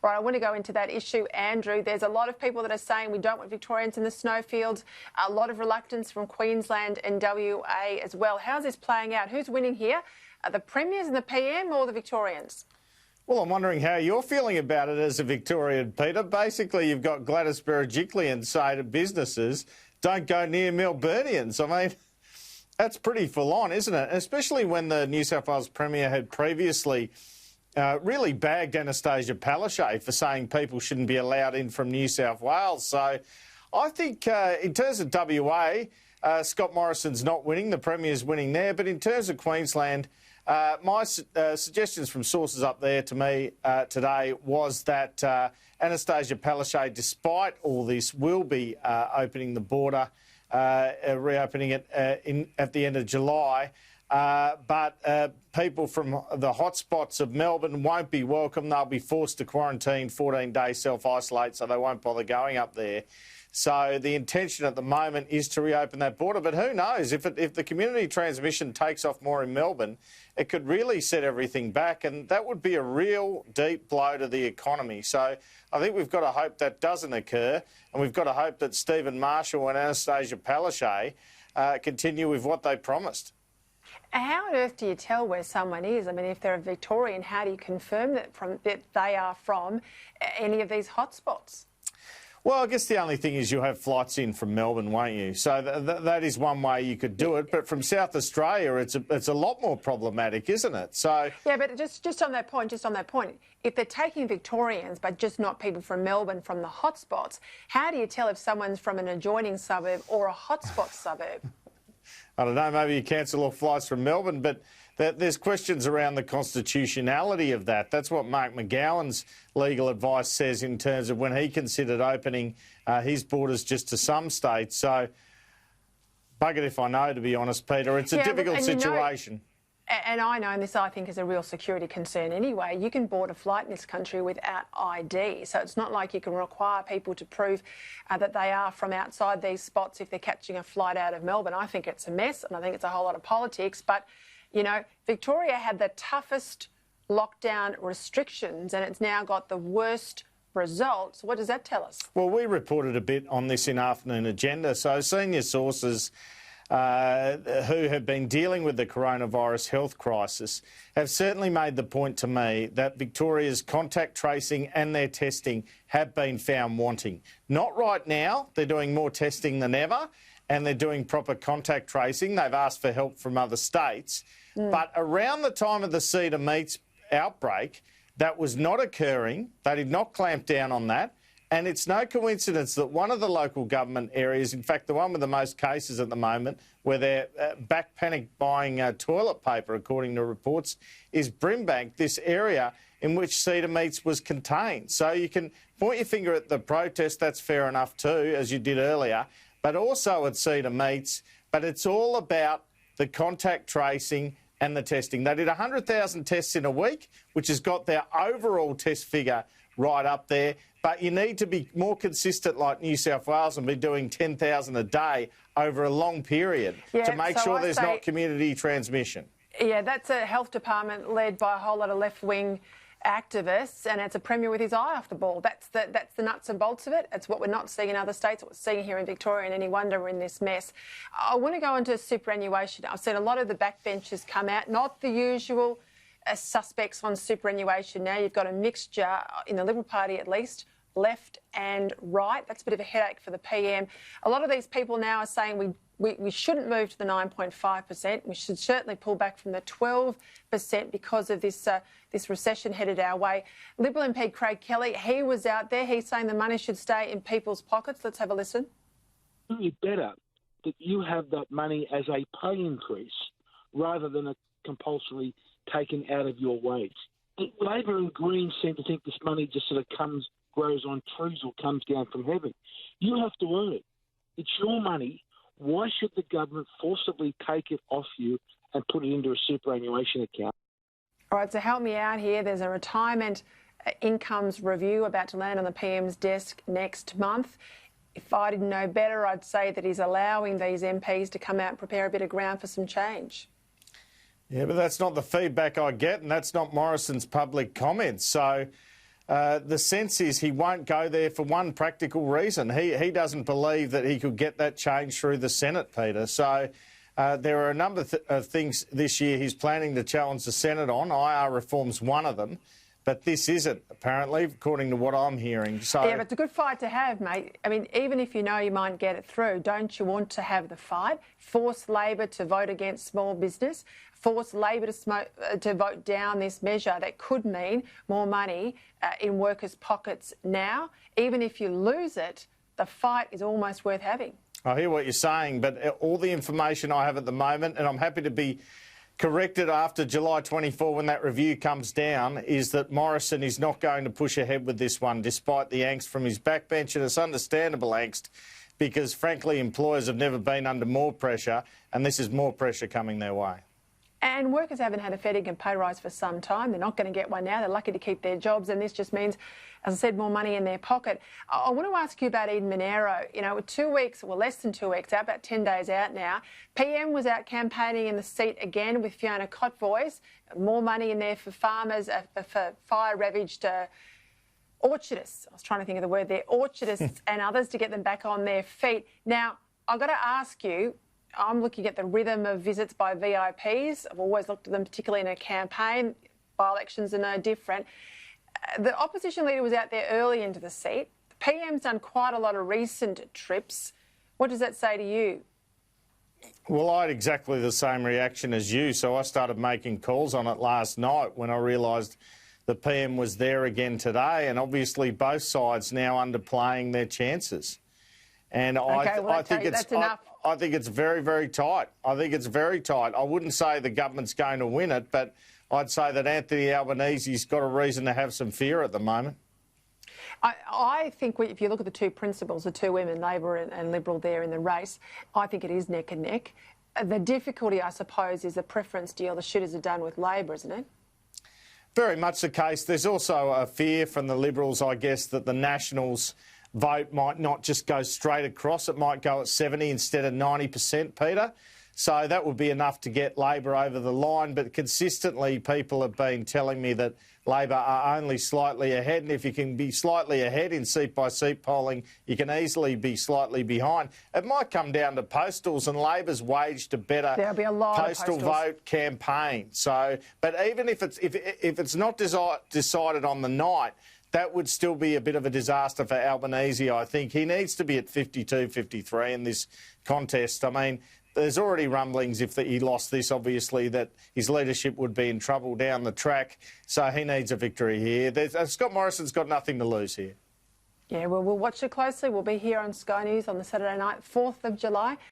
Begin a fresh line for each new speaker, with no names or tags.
Right, I want to go into that issue, Andrew. There's a lot of people that are saying we don't want Victorians in the snowfields, a lot of reluctance from Queensland and WA as well. How's this playing out? Who's winning here? The Premiers and the PM or the Victorians?
Well, I'm wondering how you're feeling about it as a Victorian, Peter. Basically, you've got Gladys Berejiklian say to businesses, don't go near Melburnians. I mean, that's pretty full on, isn't it? Especially when the New South Wales Premier had previously really bagged Anastasia Palaszczuk for saying people shouldn't be allowed in from New South Wales. So I think in terms of WA, Scott Morrison's not winning, the Premier's winning there. But in terms of Queensland, my suggestions from sources up there to me today was that Anastasia Palaszczuk, despite all this, will be opening the border, reopening it at the end of July. But people from the hotspots of Melbourne won't be welcome. They'll be forced to quarantine, 14 days self-isolate, so they won't bother going up there. So the intention at the moment is to reopen that border. But who knows? If the community transmission takes off more in Melbourne, it could really set everything back, and that would be a real deep blow to the economy. So I think we've got to hope that doesn't occur, and we've got to hope that Stephen Marshall and Anastasia Palaszczuk continue with what they promised.
How on earth do you tell where someone is? I mean, if they're a Victorian, how do you confirm that they are from any of these hotspots?
Well, I guess the only thing is you'll have flights in from Melbourne, won't you? So that is one way you could do it. But from South Australia, it's a lot more problematic, isn't it? So
yeah, but just on that point, if they're taking Victorians but just not people from Melbourne from the hotspots, how do you tell if someone's from an adjoining suburb or a hotspot suburb?
I don't know, maybe you cancel all flights from Melbourne, but there's questions around the constitutionality of that. That's what Mark McGowan's legal advice says in terms of when he considered opening his borders just to some states. So, buggered if I know, to be honest, Peter. It's a difficult situation.
And I know, and this I think is a real security concern anyway, you can board a flight in this country without ID. So it's not like you can require people to prove that they are from outside these spots if they're catching a flight out of Melbourne. I think it's a mess, and I think it's a whole lot of politics. But, you know, Victoria had the toughest lockdown restrictions, and it's now got the worst results. What does that tell us?
Well, we reported a bit on this in Afternoon Agenda. So senior sources who have been dealing with the coronavirus health crisis have certainly made the point to me that Victoria's contact tracing and their testing have been found wanting. Not right now. They're doing more testing than ever, and they're doing proper contact tracing. They've asked for help from other states. But around the time of the Cedar Meats outbreak, that was not occurring. They did not clamp down on that. And it's no coincidence that one of the local government areas, in fact, the one with the most cases at the moment, where they're back panic buying toilet paper, according to reports, is Brimbank, this area in which Cedar Meats was contained. So you can point your finger at the protest, that's fair enough too, as you did earlier, but also at Cedar Meats. But it's all about the contact tracing and the testing. They did 100,000 tests in a week, which has got their overall test figure right up there. But you need to be more consistent like New South Wales and be doing 10,000 a day over a long period to make sure there's not community transmission. Yeah,
that's a health department led by a whole lot of left-wing activists, and it's a Premier with his eye off the ball. That's the nuts and bolts of it. It's what we're not seeing in other states, what we're seeing here in Victoria, and any wonder we're in this mess. I want to go into superannuation. I've seen a lot of the backbenchers come out, not the usual suspects on superannuation. Now you've got a mixture, in the Liberal Party at least, left and right. That's a bit of a headache for the PM. A lot of these people now are saying we shouldn't move to the 9.5%. We should certainly pull back from the 12% because of this recession headed our way. Liberal MP Craig Kelly, he was out there. He's saying the money should stay in people's pockets. Let's have a listen.
It's better that you have that money as a pay increase rather than a compulsory taken out of your wage. Labor and Greens seem to think this money just sort of grows on trees or comes down from heaven. You have to earn it. It's your money. Why should the government forcibly take it off you and put it into a superannuation account?
All right, so help me out here. There's a retirement incomes review about to land on the PM's desk next month. If I didn't know better, I'd say that he's allowing these MPs to come out and prepare a bit of ground for some change. Yeah,
but that's not the feedback I get, and that's not Morrison's public comments. So the sense is he won't go there for one practical reason. He doesn't believe that he could get that change through the Senate, Peter. So there are a number of things this year he's planning to challenge the Senate on. IR reform's one of them. But this isn't, apparently, according to what I'm hearing. So
yeah, but it's a good fight to have, mate. I mean, even if you know you might get it through, don't you want to have the fight? Force Labor to vote against small business, force Labor to vote down this measure that could mean more money in workers' pockets now. Even if you lose it, the fight is almost worth having.
I hear what you're saying, but all the information I have at the moment, and I'm happy to be corrected after July 24 when that review comes down, is that Morrison is not going to push ahead with this one despite the angst from his backbench, and it's understandable angst because, frankly, employers have never been under more pressure, and this is more pressure coming their way.
And workers haven't had a fair dinkum pay rise for some time. They're not going to get one now. They're lucky to keep their jobs, and this just means, as I said, more money in their pocket. I want to ask you about Eden-Monaro. You know, we're 2 weeks, well, less than 2 weeks out, about 10 days out now. PM was out campaigning in the seat again with Fiona Kotvojs. More money in there for farmers, for fire-ravaged orchardists. I was trying to think of the word there. Orchardists and others to get them back on their feet. Now, I've got to ask you, I'm looking at the rhythm of visits by VIPs. I've always looked at them, particularly in a campaign. By-elections are no different. The opposition leader was out there early into the seat. The PM's done quite a lot of recent trips. What does that say to you?
Well, I had exactly the same reaction as you, so I started making calls on it last night when I realised the PM was there again today, and obviously both sides now underplaying their chances. And I think it's very, very tight. I think it's very tight. I wouldn't say the government's going to win it, but I'd say that Anthony Albanese's got a reason to have some fear at the moment.
I think if you look at the two principals, the two women, Labor and Liberal there in the race, I think it is neck and neck. The difficulty, I suppose, is the preference deal the shooters have done with Labor, isn't it?
Very much the case. There's also a fear from the Liberals, I guess, that the Nationals vote might not just go straight across. It might go at 70 instead of 90%, Peter. So that would be enough to get Labor over the line. But consistently, people have been telling me that Labor are only slightly ahead. And if you can be slightly ahead in seat-by-seat polling, you can easily be slightly behind. It might come down to postals, and Labor's waged a better postal vote campaign. So, but even if it's not decided on the night, that would still be a bit of a disaster for Albanese, I think. He needs to be at 52, 53 in this contest. I mean, there's already rumblings if he lost this, obviously, that his leadership would be in trouble down the track. So he needs a victory here. Scott Morrison's got nothing to lose here.
Yeah, well, we'll watch it closely. We'll be here on Sky News on the Saturday night, 4th of July.